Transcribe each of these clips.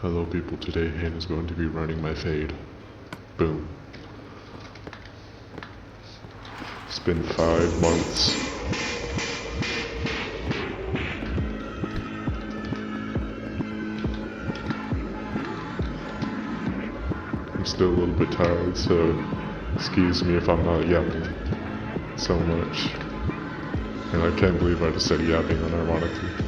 Hello people, today Hinn is going to be running my fade. Boom. It's been 5 months. I'm still a little bit tired, so excuse me if I'm not yapping so much. And I can't believe I just said yapping unironically.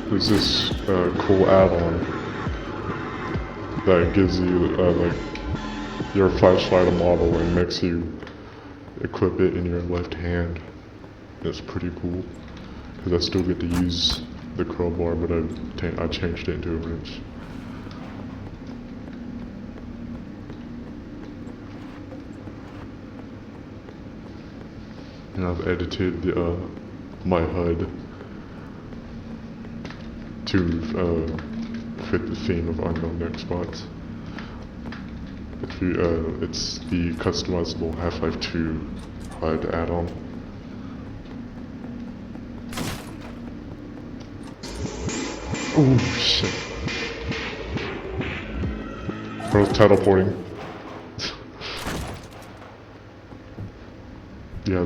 There's this cool add-on that gives you like your flashlight a model and makes you equip it in your left hand. It's pretty cool because I still get to use the crowbar, but I changed it into a wrench. And I've edited my HUD to fit the theme of unknown Xbox. It's the customizable Half-Life 2 HUD add-on. Oh shit. Bro's teleporting. Yeah,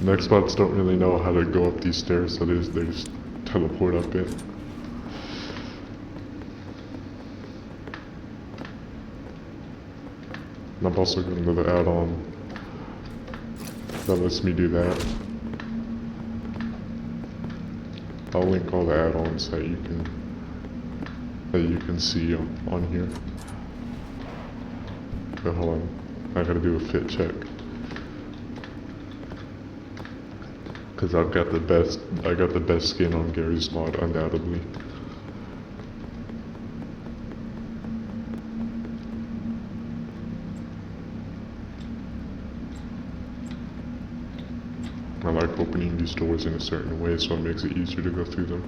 Xbox don't really know how to go up these stairs, so they just teleport up it. And I've also got another add-on that lets me do that. I'll link all the add-ons that you can see on here. But hold on, I gotta do a fit check. Cause I got the best skin on Gary's mod, undoubtedly. I like opening these doors in a certain way, so it makes it easier to go through them.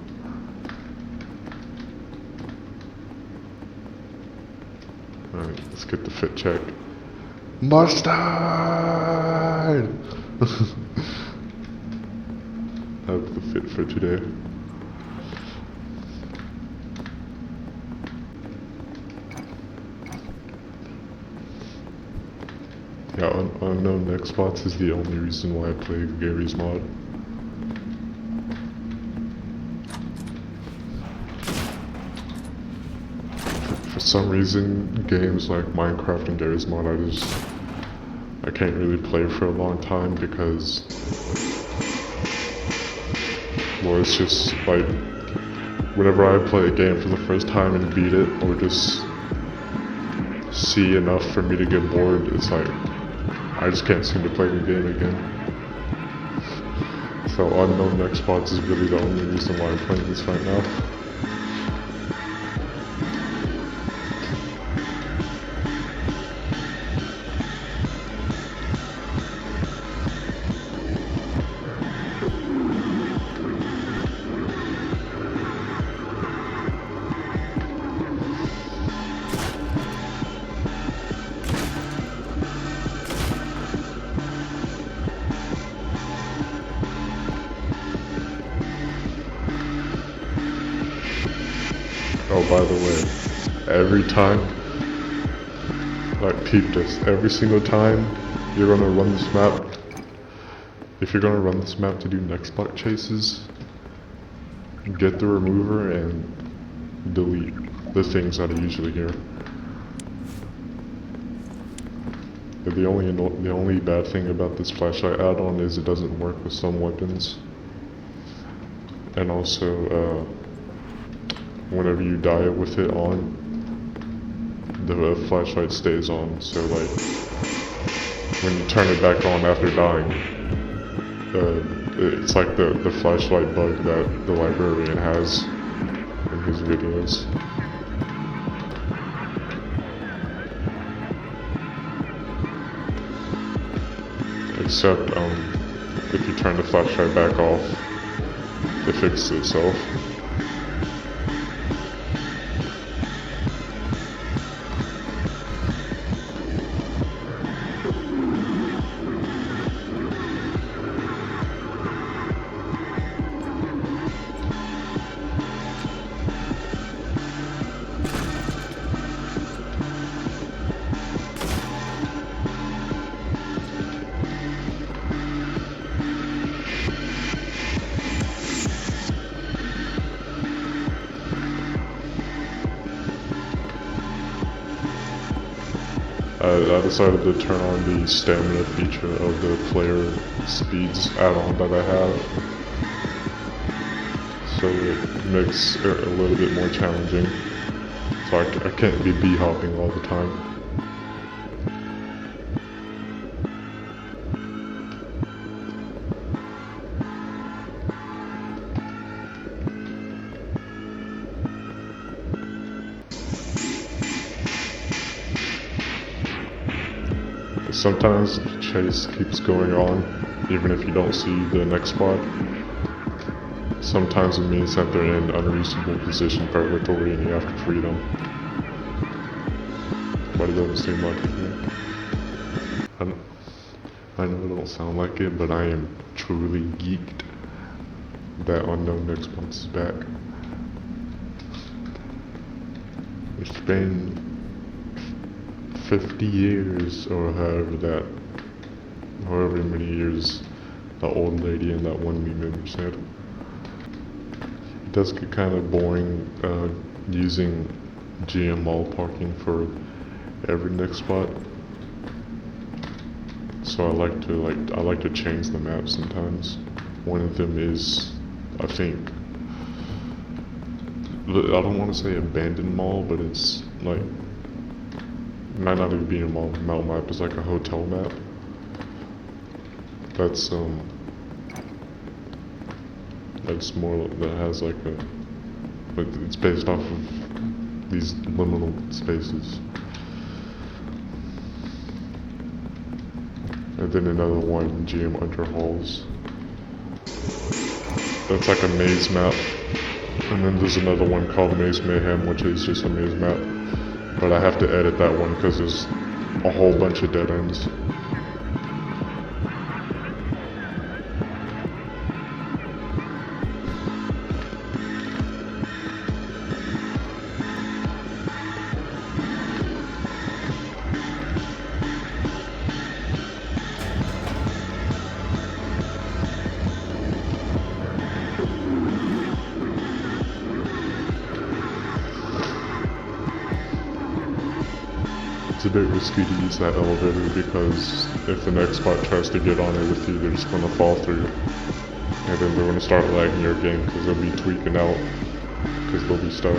Alright, let's get the fit check. Mustard! That's the fit for today. Yeah, unknown Xbox is the only reason why I play Gary's mod. For some reason, games like Minecraft and Gary's mod, I can't really play for a long time because, well, it's just like, whenever I play a game for the first time and beat it, or just see enough for me to get bored, it's like, I just can't seem to play the game again. So unknown Xbox is really the only reason why I'm playing this right now. Oh, by the way, every time, like, peep this, every single time you're gonna run this map, if you're gonna run this map to do Xbox chases, get the remover and delete the things that are usually here. The only bad thing about this flashlight add-on is it doesn't work with some weapons. And also, whenever you die with it on, the flashlight stays on, so like, when you turn it back on after dying, it's like the flashlight bug that the librarian has in his videos. Except, if you turn the flashlight back off, it fixes itself. I decided to turn on the stamina feature of the player speeds add-on that I have. So it makes it a little bit more challenging. So I can't be b-hopping all the time. Sometimes the chase keeps going on, even if you don't see the next spot. Sometimes it means that they're in unreasonable position purgatory and you have to free them. But it doesn't seem like it to me. I know it don't sound like it, but I am truly geeked that Unknown Xbox is back. It's been 50 years or however many years the old lady in that one meme member said. It does get kind of boring using GM mall parking for every next spot. So I like to change the map sometimes. One of them is, I think, I don't want to say abandoned mall, but it's like, might not even be a mall map, it's like a hotel map. That's more, that has like but it's based off of these liminal spaces. And then another one, GM Under Halls. That's like a maze map. And then there's another one called Maze Mayhem, which is just a maze map. But I have to edit that one because there's a whole bunch of dead ends. It's a bit risky to use that elevator because if the next spot tries to get on it with you, they're just going to fall through. And then they're going to start lagging your game because they'll be tweaking out because they'll be stuck.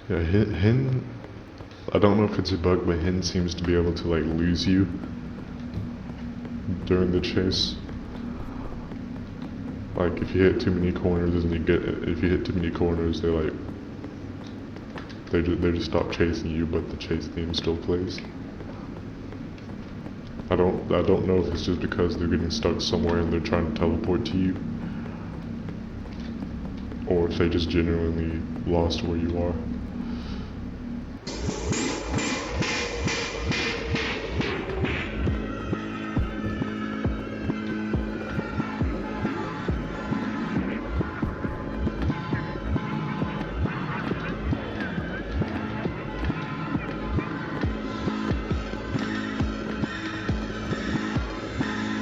Yeah, Hinn, I don't know if it's a bug, but Hinn seems to be able to like lose you during the chase. Like if you hit too many corners, if you hit too many corners, they just stop chasing you, but the chase theme still plays. I don't know if it's just because they're getting stuck somewhere and they're trying to teleport to you, or if they just genuinely lost where you are.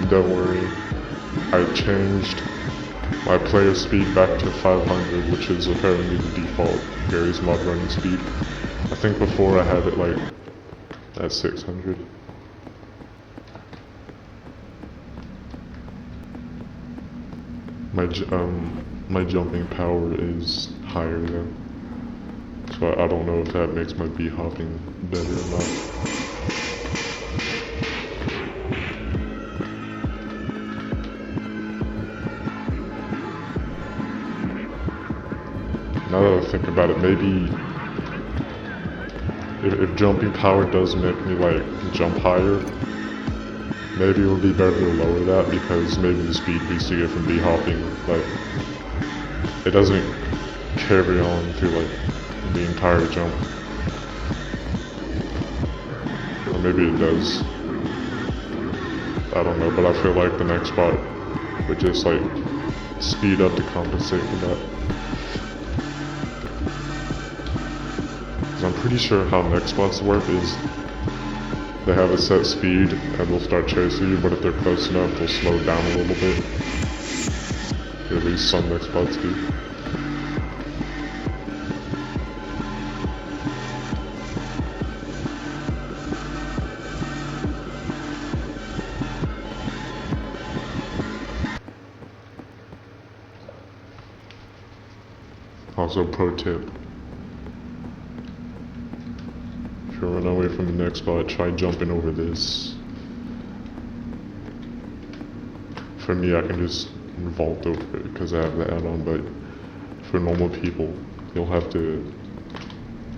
Don't worry, I changed my player speed back to 500, which is apparently the default Gary's mod running speed. I think before I had it like at 600. My jumping power is higher though, so I don't know if that makes my bee hopping better or not. Now that I think about it, maybe if jumping power does make me like jump higher, maybe it would be better to lower that, because maybe the speed boost you get from bee hopping, like, it doesn't carry on through like the entire jump. Or maybe it does. I don't know, but I feel like the next spot would just like speed up to compensate for that. I'm pretty sure how Xbox work is they have a set speed and they'll start chasing you, but if they're close enough, they'll slow down a little bit. At least some Xbox do. Also, pro tip. If you run away from the next spot, try jumping over this. For me, I can just vault over it because I have the add-on, but for normal people, you'll have to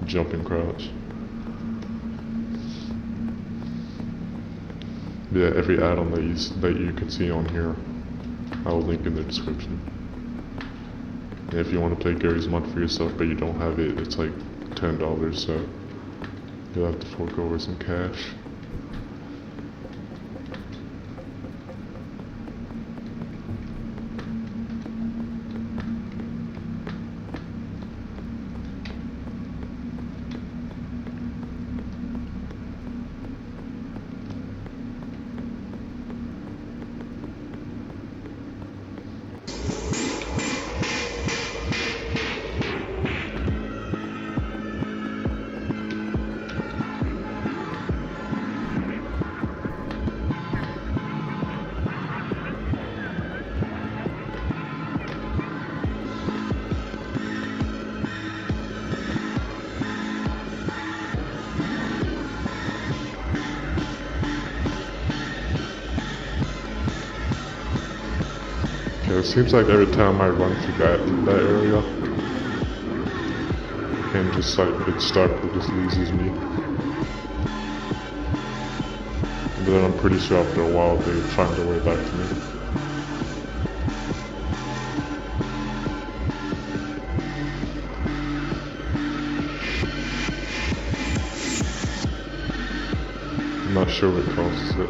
jump and crouch. Yeah, every add-on that you can see on here, I'll link in the description. And if you want to play Gary's Mod for yourself, but you don't have it, it's like $10, so you'll have to fork over some cash. Yeah, it seems like every time I run through that area, and just like it just loses me. But then I'm pretty sure after a while they find their way back to me. I'm not sure what causes it.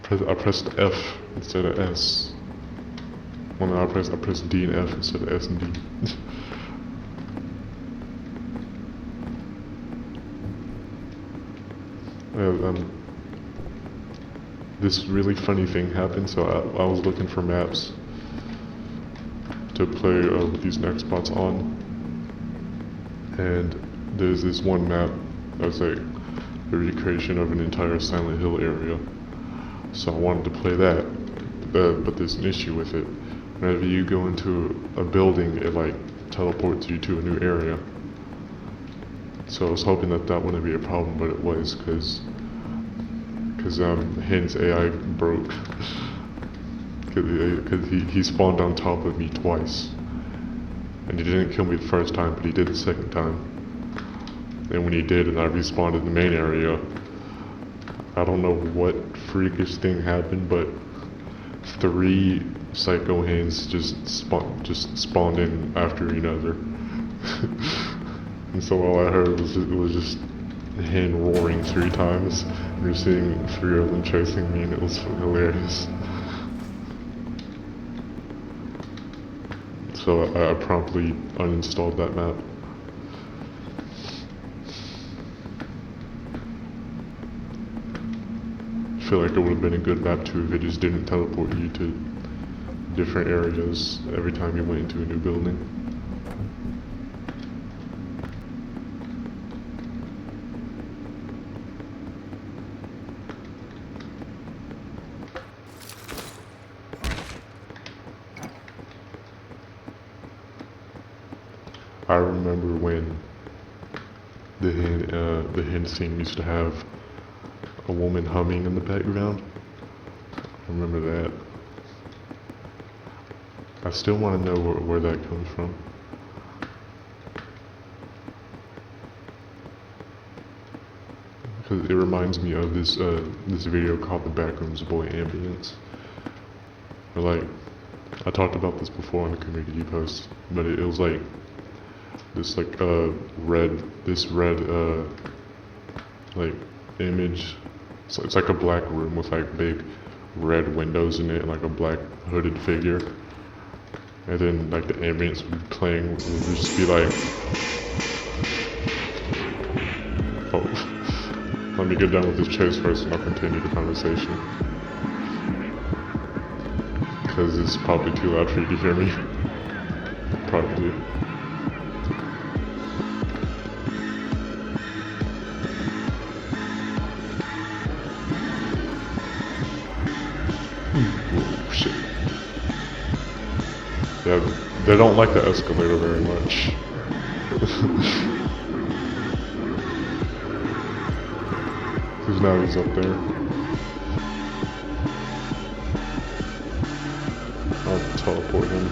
I pressed F instead of S. Well, no, I pressed D and F instead of S and D. This really funny thing happened, so I was looking for maps to play with these next spots on, and there's this one map that's like a recreation of an entire Silent Hill area, so I wanted to play that, but there's an issue with it. Whenever you go into a building, it like teleports you to a new area. So I was hoping that wouldn't be a problem, but it was, because Hinn's AI broke. Because he spawned on top of me twice. And he didn't kill me the first time, but he did the second time. And when he did, and I respawned in the main area, I don't know what freakish thing happened, but 3 Psycho Hinns just spawned in after each other. And so all I heard was just Hinn roaring 3 times. And you're seeing 3 of them chasing me, and it was hilarious. So I promptly uninstalled that map. I feel like it would have been a good map too if it just didn't teleport you to different areas every time you went into a new building. I remember when the Hinn scene used to have a woman humming in the background. I remember that. I still want to know where that comes from. Because it reminds me of this video called The Backrooms Boy Ambience. Like, I talked about this before on the community post, but it was like this red like image. So it's like a black room with like big red windows in it and like a black hooded figure. And then like the ambience would be playing, would just be like, oh, let me get done with this chase first and I'll continue the conversation. Because it's probably too loud for you to hear me. Probably. Oh, shit. Yeah, they don't like the escalator very much. Because now he's up there. I'll teleport him.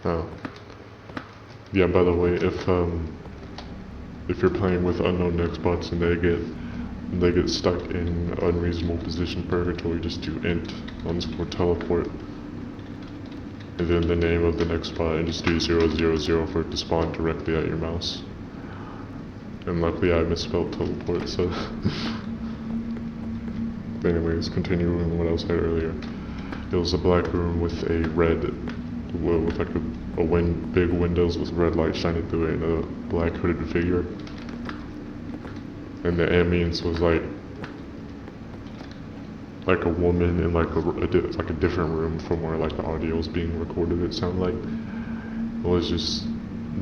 Oh. Yeah, by the way, if you're playing with unknown Xbox and they get stuck in unreasonable position purgatory, just do int _ teleport and then the name of the next spot and just do 000 for it to spawn directly at your mouse. And luckily I misspelled teleport, so but anyways, continuing what I said earlier. It was a black room with a red, with like big windows with red light shining through it and a black hooded figure. And the ambience was like a woman in like a different room from where like the audio was being recorded. It sounded like it was just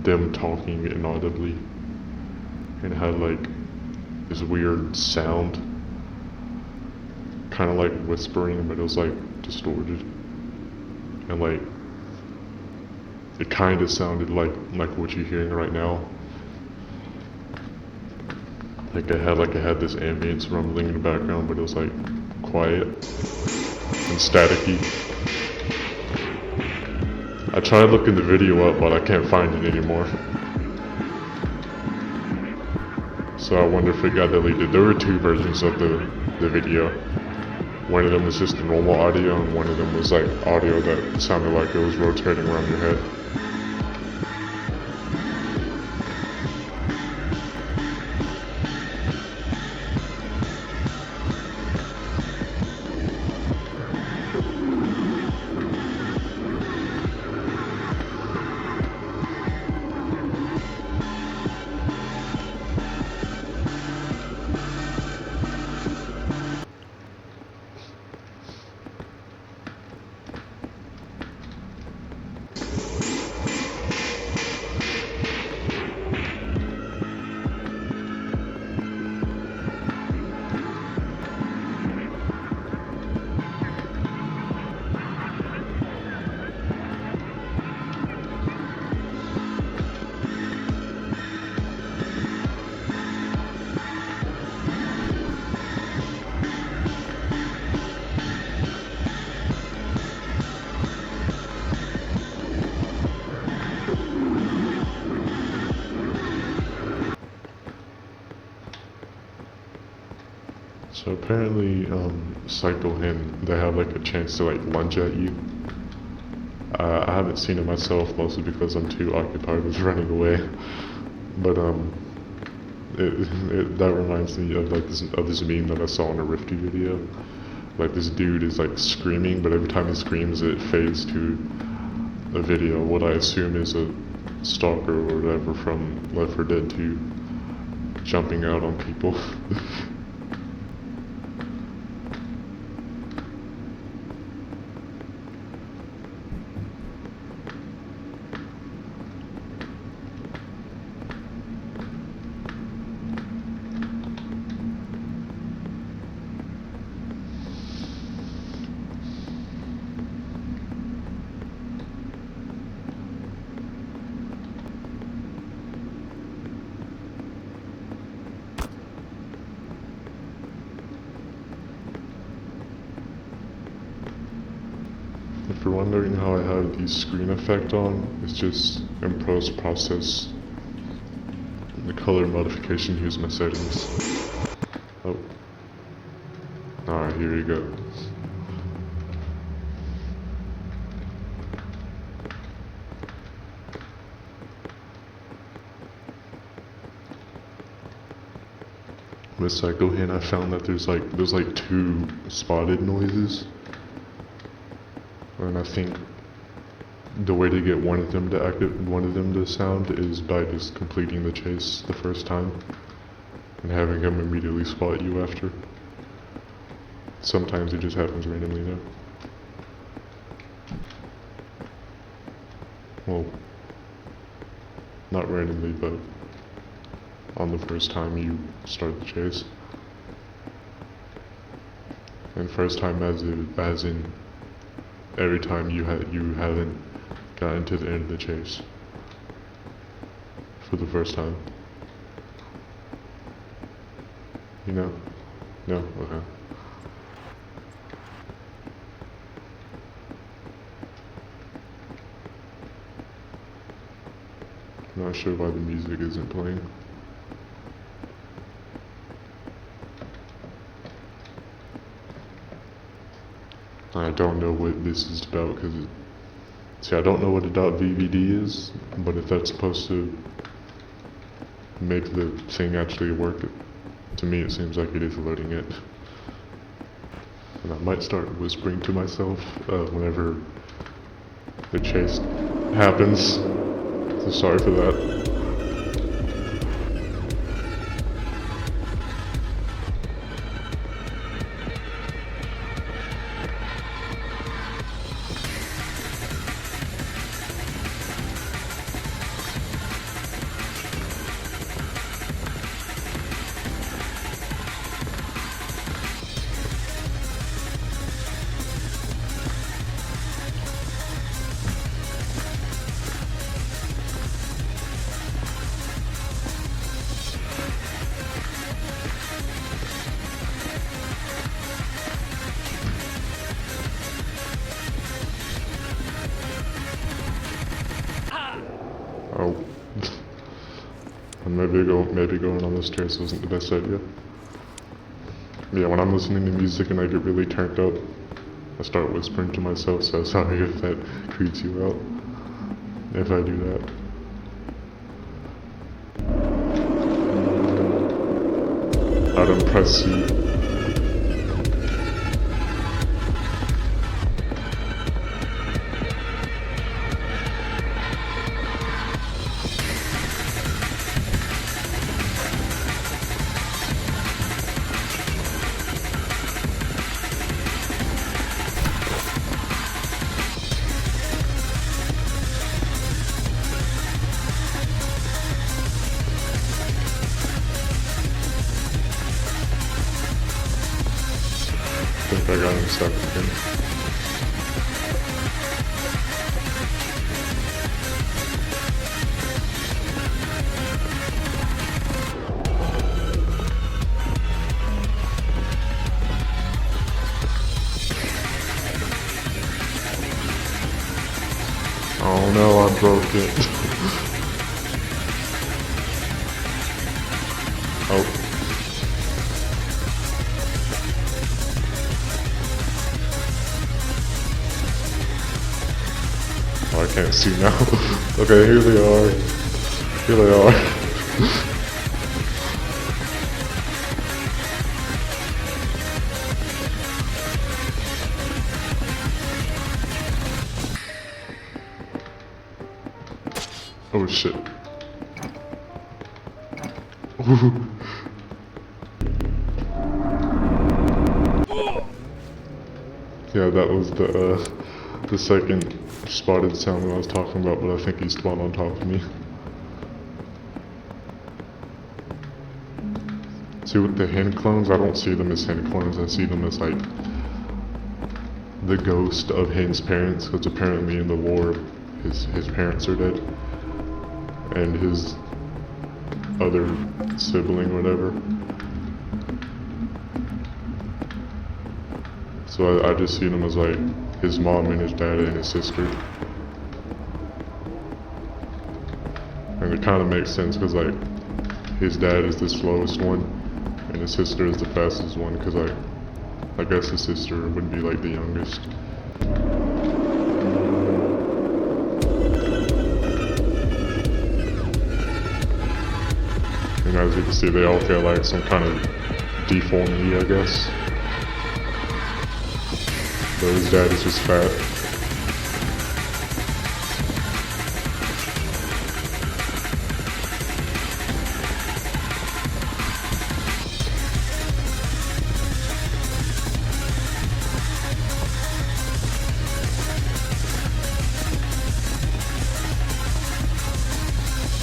them talking inaudibly, and it had like this weird sound, kind of like whispering, but it was like distorted, and like it kind of sounded like what you're hearing right now. Like it had this ambience rumbling in the background, but it was like quiet and staticky. I tried looking the video up, but I can't find it anymore. So I wonder if it got deleted. There were 2 versions of the video. One of them was just the normal audio, and one of them was like audio that sounded like it was rotating around your head. So apparently, Psycho Hinn, they have like a chance to like lunge at you. I haven't seen it myself, mostly because I'm too occupied with running away. But that reminds me of like this meme that I saw in a Rifty video. Like this dude is like screaming, but every time he screams, it fades to a video of what I assume is a stalker or whatever from Left 4 Dead 2 jumping out on people. If you're wondering how I have the screen effect on, it's just in post-process. The color modification, here's my settings. Oh. Alright, here you go. With Psycho Hinn, I found that there's like 2 spotted noises. And I think the way to get one of them to sound is by just completing the chase the first time and having him immediately spot you after. Sometimes it just happens randomly though. Well, not randomly, but on the first time you start the chase. And first time as in every time you haven't gotten to the end of the chase for the first time. You know? No? Okay. I'm not sure why the music isn't playing. I don't know what this is about because see, I don't know what a .vvd is, but if that's supposed to make the thing actually work, to me it seems like it is loading it. And I might start whispering to myself whenever the chase happens, so sorry for that. Oh. And maybe going on the stairs wasn't the best idea. Yeah, when I'm listening to music and I get really turned up, I start whispering to myself, so sorry if that creeps you out. If I do that. I'd press C. I think I got him stuck again. Oh no, I broke it. Oh. Oh, I can't see now. Okay, here they are. Here they are. Oh shit. Yeah, that was the second spotted sound that I was talking about, but I think he spawned on top of me. See, with the Hinn clones, I don't see them as Hinn clones, I see them as like the ghost of Hinn's parents, because apparently in the lore his parents are dead. And his other sibling, whatever. So I just see them as like his mom and his dad and his sister. And it kind of makes sense because like his dad is the slowest one and his sister is the fastest one, because I guess his sister would be like the youngest. And as you can see, they all got like some kind of deformity, I guess. But his dad is just fat.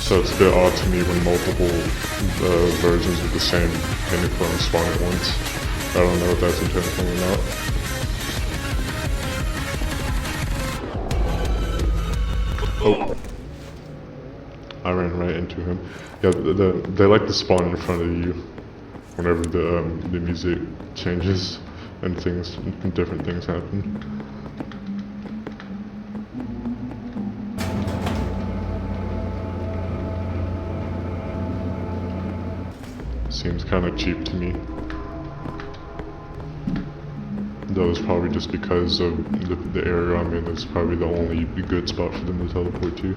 So it's a bit odd to me when multiple versions of the same Hinn clone spawn at once. I don't know if that's intentional or not. Oh. I ran right into him. Yeah, they like to spawn in front of you whenever the music changes and different things happen. Seems kind of cheap to me. Though it's probably just because of the area I'm in, it's probably the only good spot for them to teleport to.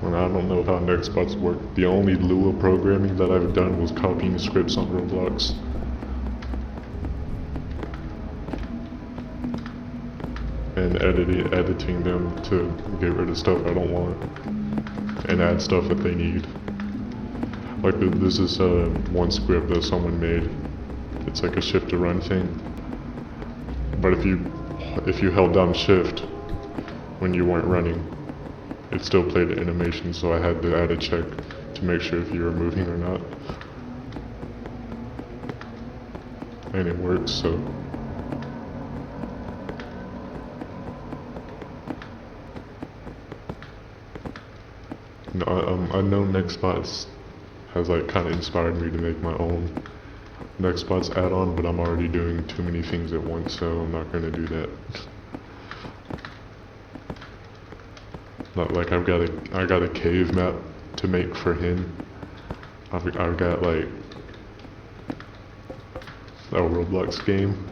And I don't know how next spots work. The only Lua programming that I've done was copying scripts on Roblox. And editing them to get rid of stuff I don't want. And add stuff that they need. Like this is one script that someone made. It's like a shift to run thing. But if you held down shift when you weren't running, it still played the animation, so I had to add a check to make sure if you were moving or not. And it works, so. No, I know Nextbots has like kind of inspired me to make my own Nextbots add-on, but I'm already doing too many things at once, so I'm not gonna do that. Not like I got a cave map to make for Hinn. I've got like a Roblox game.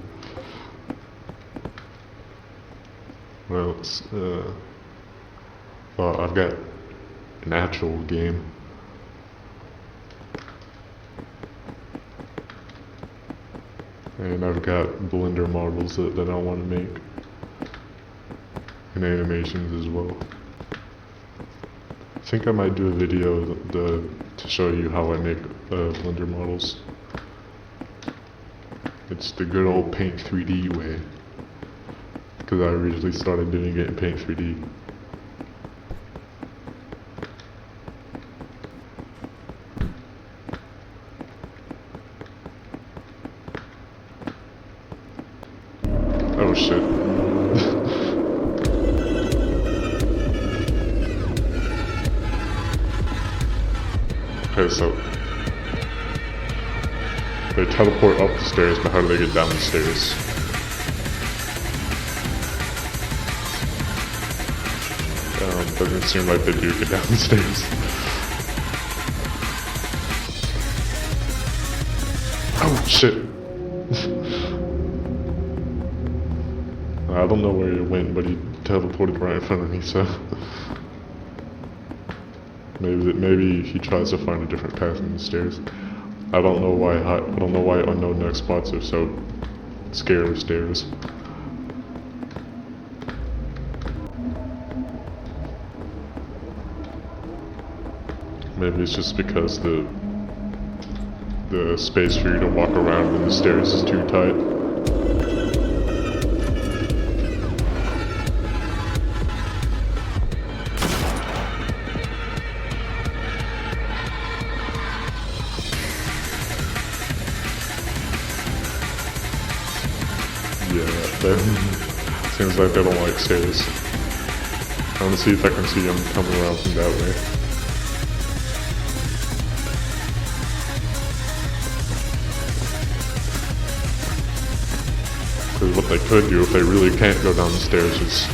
Well, I've got an actual game. And I've got Blender models that I want to make. And animations as well. I think I might do a video to show you how I make Blender models. It's the good old Paint 3D way. Because I originally started doing it in Paint 3D. Oh shit. Okay, so they teleport up the stairs, but how do they get down the stairs? doesn't seem like they do get downstairs. Oh shit! I don't know where he went, but he teleported right in front of me, so maybe he tries to find a different path in the stairs. I don't know why unknown next spots are so scared of stairs. Maybe it's just because the space for you to walk around in the stairs is too tight. Yeah, seems like they don't like stairs. I'm gonna see if I can see them coming around from that way. Because what they could do if they really can't go down the stairs is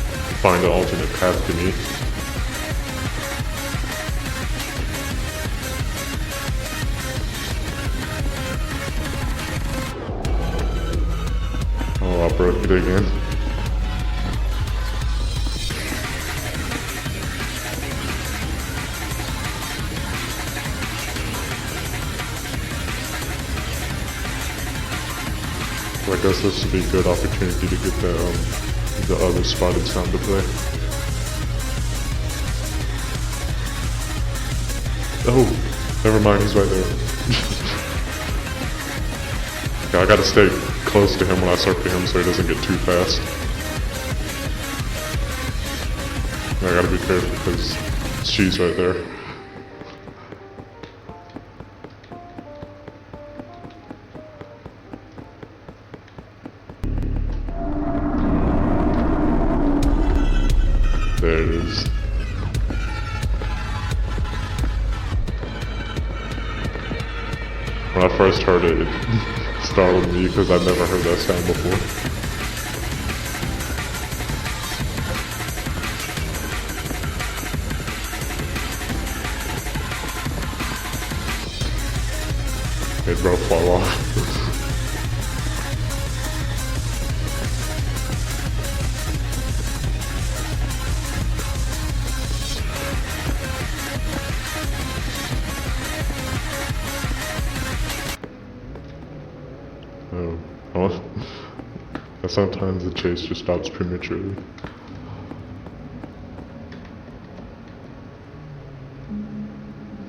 find an alternate path to me. Oh, I broke it again. So I guess this would be a good opportunity to get the other spotted sound to play. Oh, never mind, he's right there. Yeah, I gotta stay close to him when I circle him so he doesn't get too fast. I gotta be careful because she's right there. There it is. When I first heard it, it startled me because I've never heard that sound before. It broke fall off. Oh, sometimes the chase just stops prematurely.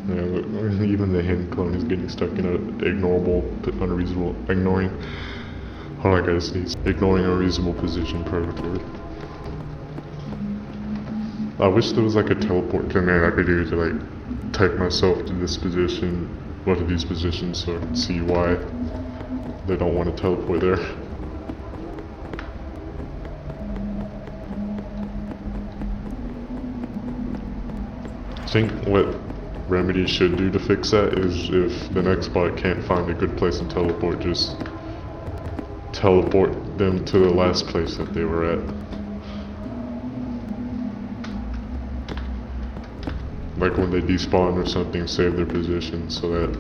Yeah, even the Hinn clone is getting stuck in an ignoring a reasonable position perfectly. I wish there was like a teleport command I could do to like type myself to this position, one of these positions, so I can see why they don't want to teleport there. I think what Remedy should do to fix that is if the next bot can't find a good place to teleport, just teleport them to the last place that they were at. Like when they despawn or something, save their position so that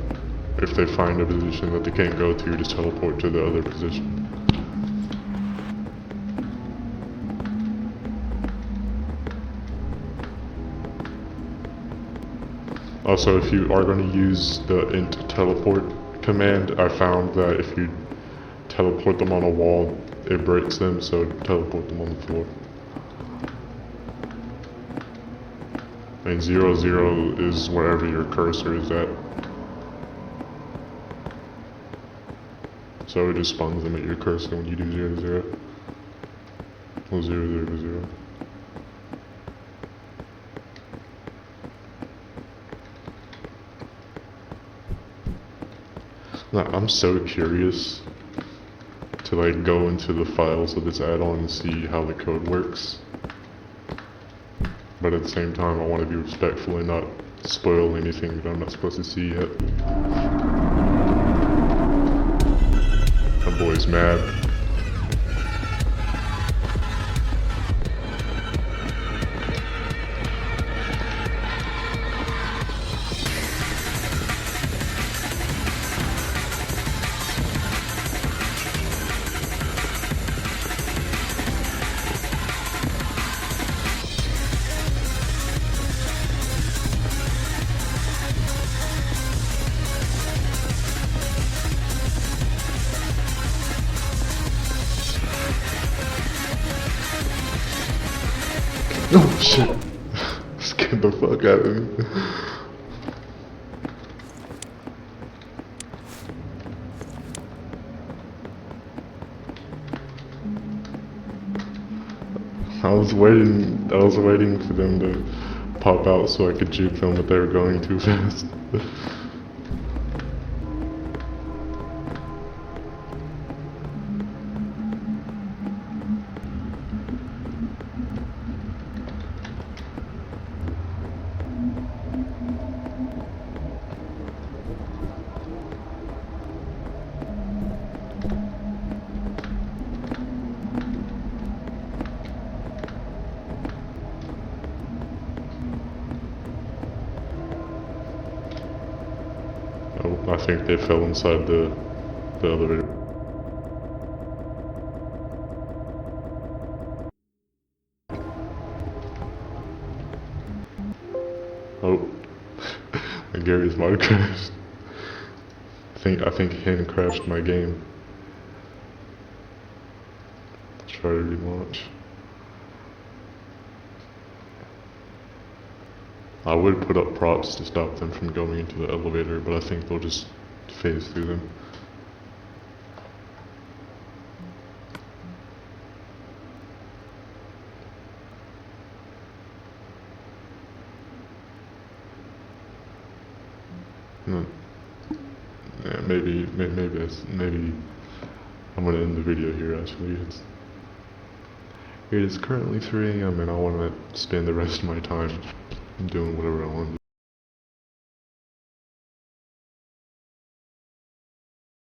if they find a position that they can't go to, just teleport to the other position. Also, if you are going to use the int teleport command, I found that if you teleport them on a wall, it breaks them, so teleport them on the floor. And 0, 0 is wherever your cursor is at. So it just spawns them at your cursor when you do 0, 0. Or 0, 0, 0. Now, I'm so curious to like go into the files of this add-on and see how the code works. But at the same time, I want to be respectful and not spoil anything that I'm not supposed to see yet. That boy's mad. Oh shit! Scared the fuck out of me. I was waiting for them to pop out so I could juke them, but they were going too fast. Oh, I think they fell inside the elevator. Oh, Gary's mod crashed. I think Hinn crashed my game. Let's try to relaunch. I would put up props to stop them from going into the elevator, but I think they'll just phase through them. No. Yeah, maybe I'm gonna end the video here. Actually, it is currently 3 AM and I want to spend the rest of my time doing whatever I want to do.